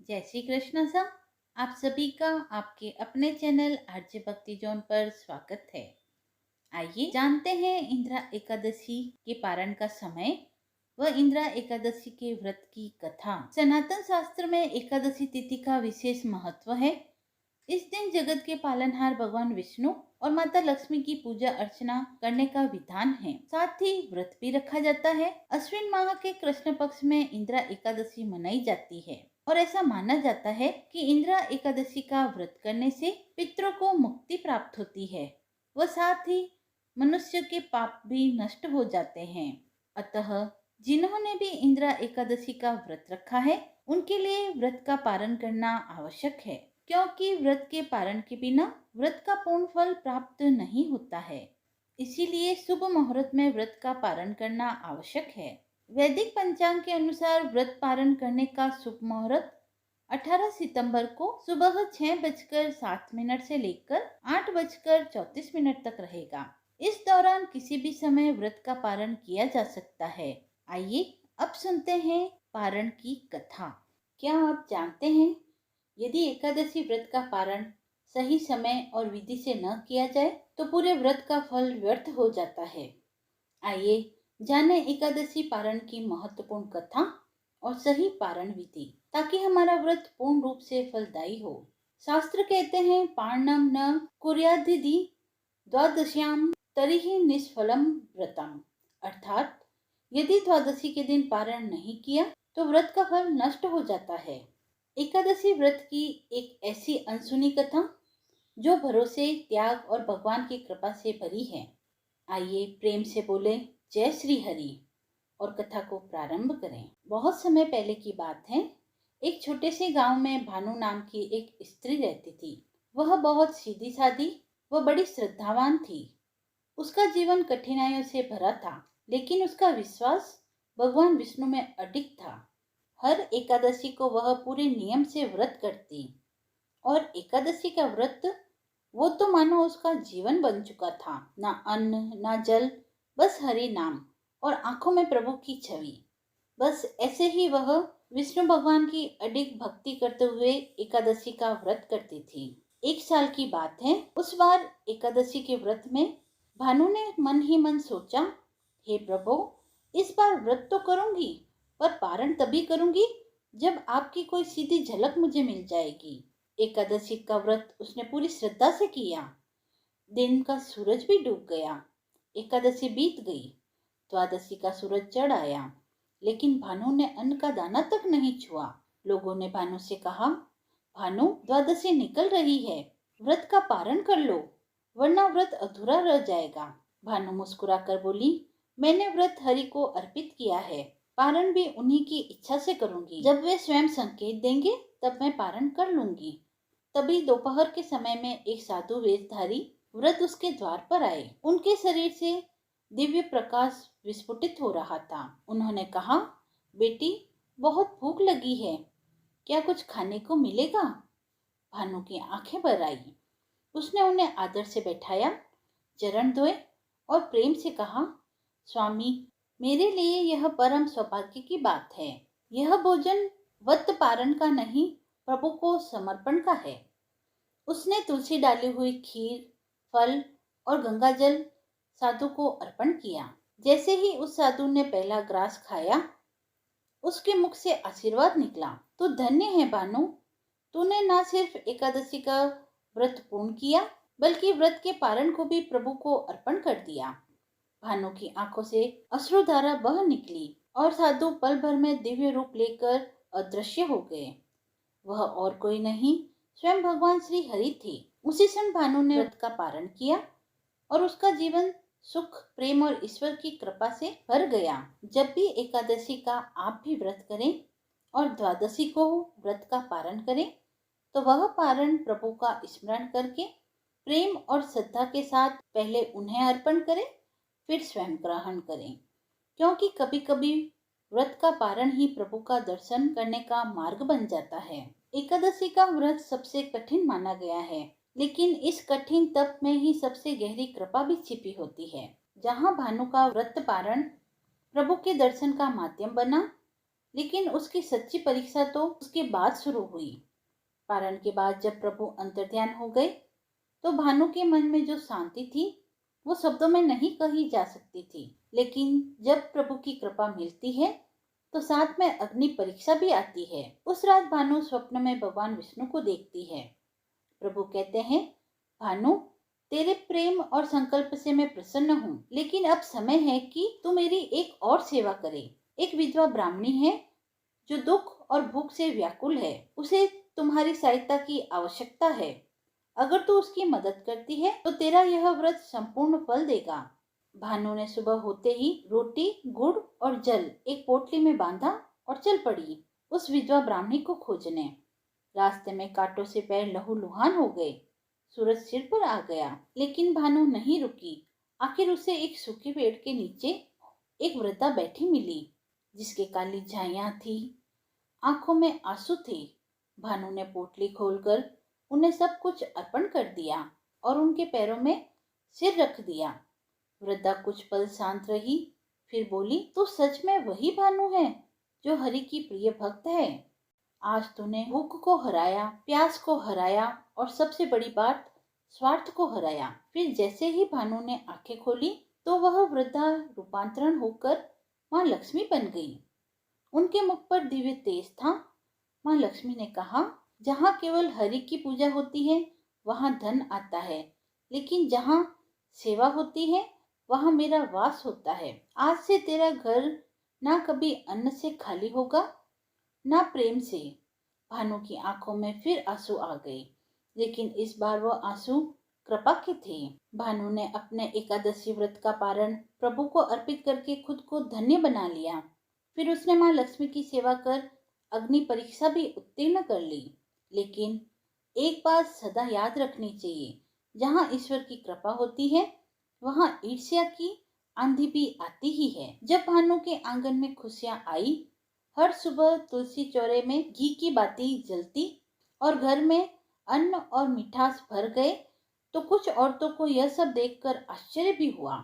जय श्री कृष्ण सर। आप सभी का आपके अपने चैनल आरजे भक्ति जोन पर स्वागत है। आइए जानते हैं इंदिरा एकादशी के पारण का समय व इंदिरा एकादशी के व्रत की कथा। सनातन शास्त्र में एकादशी तिथि का विशेष महत्व है। इस दिन जगत के पालनहार भगवान विष्णु और माता लक्ष्मी की पूजा अर्चना करने का विधान है। साथ ही व्रत भी रखा जाता है। अश्विन माह के कृष्ण पक्ष में इंदिरा एकादशी मनाई जाती है और ऐसा माना जाता है कि इंदिरा एकादशी का व्रत करने से पितरों को मुक्ति प्राप्त होती है व साथ ही मनुष्य के पाप भी नष्ट हो जाते हैं। अतः जिन्होंने भी इंदिरा एकादशी का व्रत रखा है उनके लिए व्रत का पालन करना आवश्यक है, क्योंकि व्रत के पारण के बिना व्रत का पूर्ण फल प्राप्त नहीं होता है। इसीलिए शुभ मुहूर्त में व्रत का पारण करना आवश्यक है। वैदिक पंचांग के अनुसार व्रत पारण करने का शुभ मुहूर्त 18 सितंबर को सुबह 6:07 से लेकर 8:34 तक रहेगा। इस दौरान किसी भी समय व्रत का पारण किया जा सकता है। आइए अब सुनते हैं पारण की कथा। क्या आप जानते हैं, यदि एकादशी व्रत का पारण सही समय और विधि से न किया जाए तो पूरे व्रत का फल व्यर्थ हो जाता है। आइए जाने एकादशी पारण की महत्वपूर्ण कथा और सही पारण विधि, ताकि हमारा व्रत पूर्ण रूप से फलदायी हो। शास्त्र कहते हैं, पारणम न कुर्यादिति द्वादश्याम तरिहि निष्फलम व्रतम, अर्थात यदि द्वादशी के दिन पारण नहीं किया तो व्रत का फल नष्ट हो जाता है। एकादशी व्रत की एक ऐसी अनसुनी कथा जो भरोसे, त्याग और भगवान की कृपा से भरी है। आइए प्रेम से बोले जय श्री हरि और कथा को प्रारंभ करें। बहुत समय पहले की बात है। एक छोटे से गांव में भानु नाम की एक स्त्री रहती थी। वह बहुत सीधी सादी व बड़ी श्रद्धावान थी। उसका जीवन कठिनाइयों से भरा था, लेकिन उसका विश्वास भगवान विष्णु में अडिग था। हर एकादशी को वह पूरे नियम से व्रत करती और एकादशी का व्रत वो तो मानो उसका जीवन बन चुका था। ना अन्न ना जल, बस हरि नाम और आंखों में प्रभु की छवि। बस ऐसे ही वह विष्णु भगवान की अडिग भक्ति करते हुए एकादशी का व्रत करती थी। एक साल की बात है। उस बार एकादशी के व्रत में भानु ने मन ही मन सोचा, हे प्रभु, इस बार व्रत तो करूंगी, पर पारण तभी करूंगी जब आपकी कोई सीधी झलक मुझे मिल जाएगी। एकादशी का व्रत उसने पूरी श्रद्धा से किया। दिन का सूरज भी डूब गया। एकादशी बीत गई। द्वादशी का सूरज चढ़ आया, लेकिन भानु ने अन्न का दाना तक नहीं छुआ। लोगों ने भानु से कहा, भानु, द्वादशी निकल रही है, व्रत का पारण कर लो, वरना व्रत अधूरा रह जाएगा। भानु मुस्कुराकर बोली, मैंने व्रत हरि को अर्पित किया है, पारण भी उन्हीं की इच्छा से करूंगी। जब वे स्वयं संकेत देंगे तब मैं पारण कर लूंगी। तभी दोपहर के समय में एक साधु वेशधारी व्रत उसके द्वार पर आए। उनके शरीर से दिव्य प्रकाश विस्फुटित हो रहा था। उन्होंने कहा, बेटी, बहुत भूख लगी है, क्या कुछ खाने को मिलेगा? भानु की आंखें भर आई। उसने उन्हें आदर से बैठाया, चरण धोए और प्रेम से कहा, स्वामी, मेरे लिए यह परम सौभाग्य की बात है। यह भोजन व्रत पारण का नहीं, प्रभु को समर्पण का है। उसने तुलसी डाली हुई खीर, फल और गंगा जल साधु को अर्पण किया। जैसे ही उस साधु ने पहला ग्रास खाया, उसके मुख से आशीर्वाद निकला, तो धन्य है भानु, तूने न सिर्फ एकादशी का व्रत पूर्ण किया, बल्कि व्रत के पारण को भी प्रभु को अर्पण कर दिया। भानु की आंखों से अश्रुधारा बह निकली और साधु पल भर में दिव्य रूप लेकर अदृश्य हो गए। वह और कोई नहीं, स्वयं भगवान श्री हरि थे। उसी क्षण भानु ने व्रत का पारण किया और उसका जीवन सुख, प्रेम और ईश्वर की कृपा से भर गया। जब भी एकादशी का आप भी व्रत करें और द्वादशी को व्रत का पारण करें, तो वह पारण प्रभु का स्मरण करके प्रेम और श्रद्धा के साथ पहले उन्हें अर्पण करें, फिर स्वयं ग्रहण करें, क्योंकि कभी कभी व्रत का पारण ही प्रभु का दर्शन करने का मार्ग बन जाता है। एकादशी का व्रत सबसे कठिन माना गया है, लेकिन इस कठिन तप में ही सबसे गहरी कृपा भी छिपी होती है। जहाँ भानु का व्रत पारण प्रभु के दर्शन का माध्यम बना, लेकिन उसकी सच्ची परीक्षा तो उसके बाद शुरू हुई। पारण के बाद जब प्रभु अंतर्ध्यान हो गए तो भानु के मन में जो शांति थी वो शब्दों में नहीं कही जा सकती थी। लेकिन जब प्रभु की कृपा मिलती है तो साथ में अग्नि परीक्षा भी आती है। उस रात भानु स्वप्न में भगवान विष्णु को देखती है। प्रभु कहते हैं, भानु, तेरे प्रेम और संकल्प से मैं प्रसन्न हूँ, लेकिन अब समय है कि तू मेरी एक और सेवा करे। एक विधवा ब्राह्मणी है जो दुख और भूख से व्याकुल है। उसे तुम्हारी सहायता की आवश्यकता है। अगर तू उसकी मदद करती है तो तेरा यह व्रत संपूर्ण फल देगा। भानु ने सुबह होते ही रोटी, गुड़ और जल एक पोटली में बांधा और चल पड़ी उस विधवा ब्राह्मणी को खोजने। रास्ते में कांटों से पैर लहूलुहान हो गए। सूरज सिर पर आ गया, लेकिन भानु नहीं रुकी। आखिर उसे एक सूखे पेड़ के नीचे एक वृद्धा बैठी मिली, जिसके काली झाइयां थी, आंखों में आंसू थे। भानु ने पोटली खोलकर उन्हें सब कुछ अर्पण कर दिया और उनके पैरों में सिर रख दिया। वृद्धा कुछ पल शांत रही, फिर बोली, तू सच में वही भानु है जो हरि की प्रिय भक्त है। आज तूने भूख को हराया, प्यास को हराया और सबसे बड़ी बात, स्वार्थ को हराया। फिर जैसे ही भानु ने आंखें खोली तो वह वृद्धा रूपांतरण होकर माँ लक्ष्मी बन गई। उनके मुख पर दिव्य तेज था। माँ लक्ष्मी ने कहा, जहाँ केवल हरि की पूजा होती है वहाँ धन आता है, लेकिन जहाँ सेवा होती है वहाँ मेरा वास होता है। आज से तेरा घर ना कभी अन्न से खाली होगा, ना प्रेम से। भानु की आंखों में फिर आंसू आ गए, लेकिन इस बार वो आंसू कृपा के थे। भानु ने अपने एकादशी व्रत का पारण प्रभु को अर्पित करके खुद को धन्य बना लिया। फिर उसने माँ लक्ष्मी की सेवा कर अग्नि परीक्षा भी उत्तीर्ण कर ली। लेकिन एक बात सदा याद रखनी चाहिए, जहाँ ईश्वर की कृपा होती है वहाँ ईर्ष्या की आंधी भी आती ही है। जब भानु के आंगन में खुशियाँ आई, हर सुबह तुलसी चौरे में घी की बाती जलती और घर में अन्न और मिठास भर गए, तो कुछ औरतों को यह सब देखकर आश्चर्य भी हुआ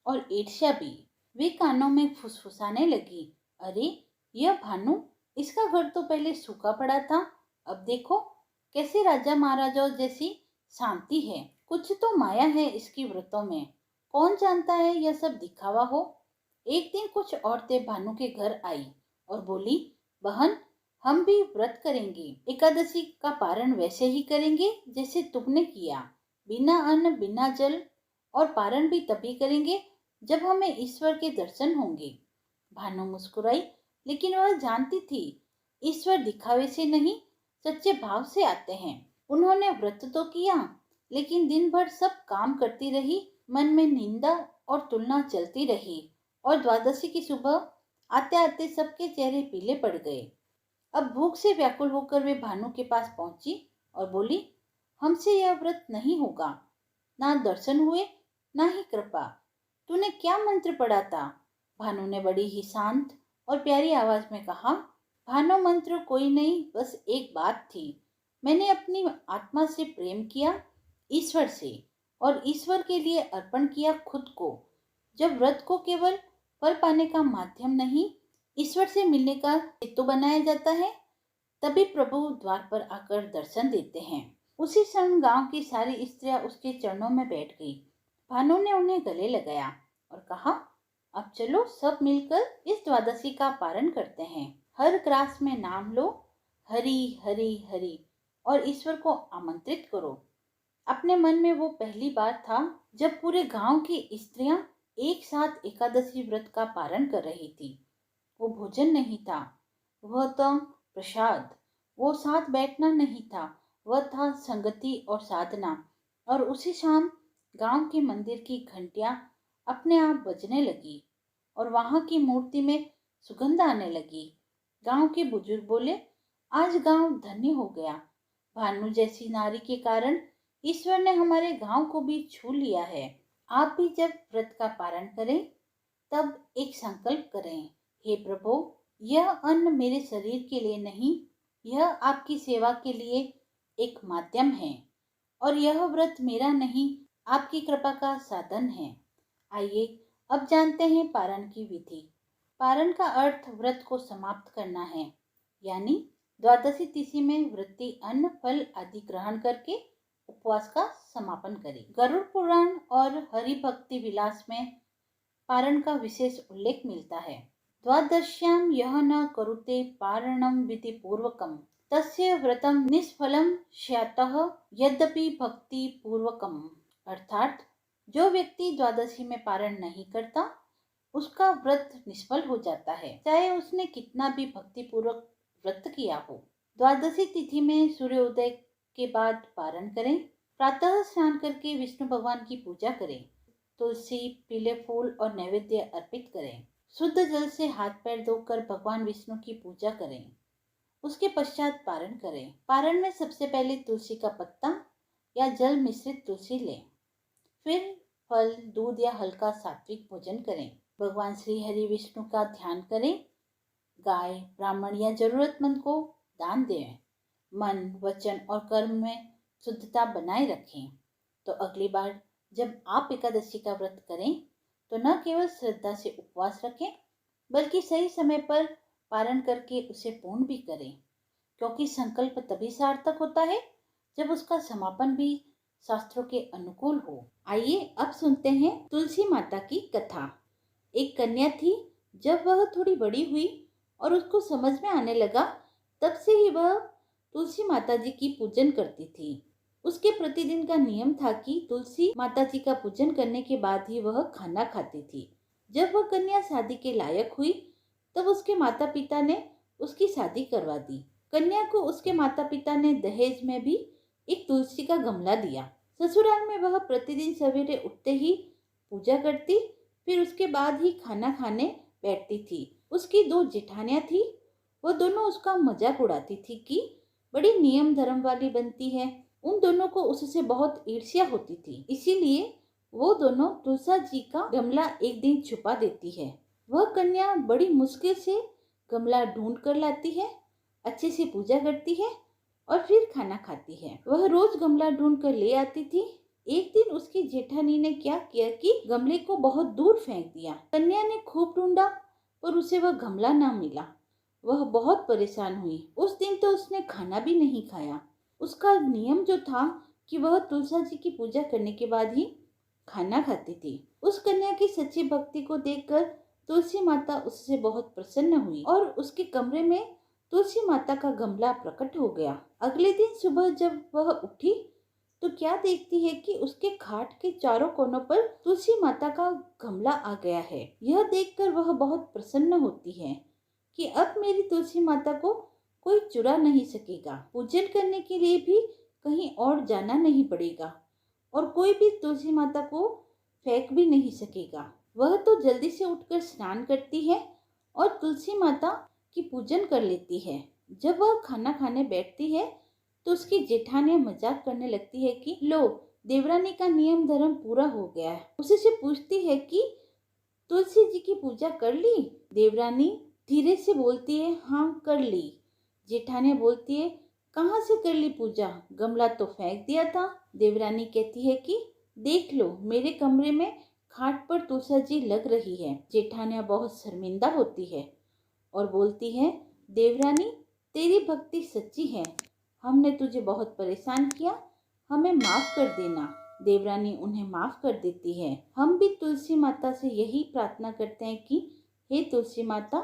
और ईर्ष्या भी। वे कानों में फुसफुसाने लगी, अरे यह भानु, इसका घर तो पहले सूखा पड़ा था, अब देखो कैसे राजा महाराजाओं जैसी शांति है। कुछ तो माया है इसकी व्रतों में, कौन जानता है यह सब दिखावा हो। एक दिन कुछ औरतें भानु के घर आई और बोली, बहन, हम भी व्रत करेंगे, एकादशी का पारण वैसे ही करेंगे जैसे तुमने किया, बिना अन्न बिना जल, और पारण भी तभी करेंगे जब हमें ईश्वर के दर्शन होंगे। भानु मुस्कुराई, लेकिन वह जानती थी ईश्वर दिखावे से नहीं, सच्चे भाव से आते हैं। उन्होंने व्रत तो किया, लेकिन दिन भर सब काम करती रही, मन में निंदा और तुलना चलती रही, और द्वादशी की सुबह आते आते सबके चेहरे पीले पड़ गए। अब भूख से व्याकुल होकर वे भानु के पास पहुंची और बोली, हमसे यह व्रत नहीं होगा, ना दर्शन हुए ना ही कृपा। तूने क्या मंत्र पढ़ा था? भानु ने बड़ी ही शांत और प्यारी आवाज में कहा, भानु मंत्र कोई नहीं, बस एक बात थी। मैंने अपनी आत्मा से प्रेम किया, ईश्वर से, और ईश्वर के लिए अर्पण किया खुद को। जब व्रत को केवल फल पाने का माध्यम नहीं, ईश्वर से मिलने का हेतु बनाया जाता है, तभी प्रभु द्वार पर आकर दर्शन देते हैं। उसी क्षण गांव की सारी स्त्रियां उसके चरणों में बैठ गई। भानु ने उन्हें गले लगाया और कहा, अब चलो सब मिलकर इस द्वादशी का पारण करते हैं। हर ग्रास में नाम लो, हरि हरि हरि, और ईश्वर को आमंत्रित करो। अपने मन में वो पहली बार था जब पूरे गांव की स्त्रियां एक साथ एकादशी व्रत का पारण कर रही थी। वो भोजन नहीं था, वह तो प्रसाद। वो साथ बैठना नहीं था, वह था संगति और साधना। और उसी शाम गांव के मंदिर की घंटियां अपने आप बजने लगी और वहां की मूर्ति में सुगंध आने लगी। गांव के बुजुर्ग बोले, आज गांव धन्य हो गया। भानु जैसी नारी के कारण ईश्वर ने हमारे गांव को भी छू लिया है। आप भी जब व्रत का पारण करें तब एक संकल्प करें, हे प्रभु, यह अन्न मेरे शरीर के लिए नहीं, यह आपकी सेवा के लिए एक माध्यम है, और यह व्रत मेरा नहीं, आपकी कृपा का साधन है। आइए अब जानते हैं पारण की विधि। पारण का अर्थ व्रत को समाप्त करना है, यानी द्वादशी तिथि में व्रती अन्न फल आदि ग्रहण करके उपवास का समापन करे। गरुड़ पुराण और हरि भक्ति विलास में पारण का विशेष उल्लेख मिलता है। द्वादश्याम यह न करुते पारणम विधि पूर्वकम तस्य व्रतम निष्फलम स्यातः यद्यपि भक्ति पूर्वकम। अर्थात जो व्यक्ति द्वादशी में पारण नहीं करता उसका व्रत निष्फल हो जाता है, चाहे उसने कितना भी भक्ति पूर्वक व्रत किया हो। द्वादशी तिथि में सूर्योदय के बाद पारण करें। प्रातः स्नान करके विष्णु भगवान की पूजा करें। तुलसी, पीले फूल और नैवेद्य अर्पित करें। शुद्ध जल से हाथ पैर धोकर भगवान विष्णु की पूजा करें। उसके पश्चात पारण करें। पारण में सबसे पहले तुलसी का पत्ता या जल मिश्रित तुलसी लें। फिर फल, दूध या हल्का सात्विक भोजन करें। भगवान श्री हरि विष्णु का ध्यान करें। गाय, ब्राह्मण या जरूरतमंद को दान दें। मन, वचन और कर्म में शुद्धता बनाए रखें। तो अगली बार जब आप एकादशी का व्रत करें तो न केवल श्रद्धा से उपवास रखें बल्कि सही समय पर पारण करके उसे पूर्ण भी करें, क्योंकि संकल्प तभी सार्थक होता है जब उसका समापन भी शास्त्रों के अनुकूल हो। आइए अब सुनते हैं तुलसी माता की कथा। एक कन्या थी। जब वह थोड़ी बड़ी हुई और उसको समझ में आने लगा, तब से ही वह तुलसी माता जी की पूजन करती थी। उसके प्रतिदिन का नियम था कि तुलसी माता जी का पूजन करने के बाद ही वह खाना खाती थी। जब वह कन्या शादी के लायक हुई तब उसके माता पिता ने उसकी शादी करवा दी। कन्या को उसके माता पिता ने दहेज में भी एक तुलसी का गमला दिया। ससुराल में वह प्रतिदिन सवेरे उठते ही पूजा करती, फिर उसके बाद ही खाना खाने बैठती थी। उसकी 2 जेठानियां थी। वह दोनों उसका मजाक उड़ाती थी कि बड़ी नियम धर्म वाली बनती है। उन दोनों को उससे बहुत ईर्ष्या होती थी, इसीलिए वो दोनों तुलसा जी का गमला एक दिन छुपा देती है। वह कन्या बड़ी मुश्किल से गमला ढूंढ कर लाती है, अच्छे से पूजा करती है और फिर खाना खाती है। वह रोज गमला ढूंढ कर ले आती थी। एक दिन उसकी जेठानी ने क्या किया कि गमले को बहुत दूर फेंक दिया। कन्या ने खूब ढूंढा पर उसे वह गमला ना मिला। वह बहुत परेशान हुई। उस दिन तो उसने खाना भी नहीं खाया। उसका नियम जो था कि वह तुलसा जी की पूजा करने के बाद ही खाना खाती थी। उस कन्या की सच्ची भक्ति को देखकर तुलसी माता उससे बहुत प्रसन्न हुई और उसके कमरे में तुलसी माता का गमला प्रकट हो गया। अगले दिन सुबह जब वह उठी तो क्या देखती है कि उसके खाट के चारों कोनों पर तुलसी माता का गमला आ गया है। यह देखकर वह बहुत प्रसन्न होती है कि अब मेरी तुलसी माता को कोई चुरा नहीं सकेगा। पूजन करने के लिए भी कहीं और जाना नहीं पड़ेगा और कोई भी तुलसी माता को फेंक भी नहीं सकेगा। वह तो जल्दी से उठकर स्नान करती है और तुलसी माता की पूजन कर लेती है। जब वह खाना खाने बैठती है तो उसकी जेठानियां मजाक करने लगती है कि लो, देवरानी का नियम धर्म पूरा हो गया है। उसी से पूछती है कि तुलसी जी की पूजा कर ली? देवरानी धीरे से बोलती है, हाँ कर ली। जेठानियां बोलती है, कहाँ से कर ली पूजा? गमला तो फेंक दिया था। देवरानी कहती है कि देख लो, मेरे कमरे में खाट पर तुलसा जी लग रही है। जेठानियां बहुत शर्मिंदा होती है और बोलती है, देवरानी तेरी भक्ति सच्ची है, हमने तुझे बहुत परेशान किया, हमें माफ कर देना। देवरानी उन्हें माफ कर देती है। हम भी तुलसी माता से यही प्रार्थना करते हैं कि हे तुलसी माता,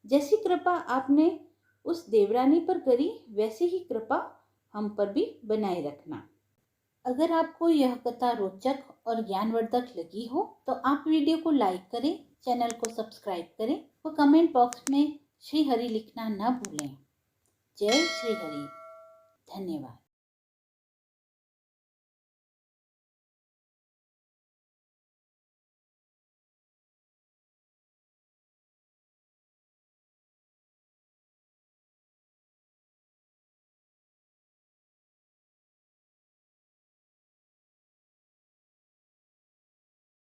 जैसी कृपा आपने उस देवरानी पर करी वैसे ही कृपा हम पर भी बनाए रखना। अगर आपको यह कथा रोचक और ज्ञानवर्धक लगी हो तो आप वीडियो को लाइक करें, चैनल को सब्सक्राइब करें और कमेंट बॉक्स में श्री हरि लिखना न भूलें। जय श्री हरि। धन्यवाद।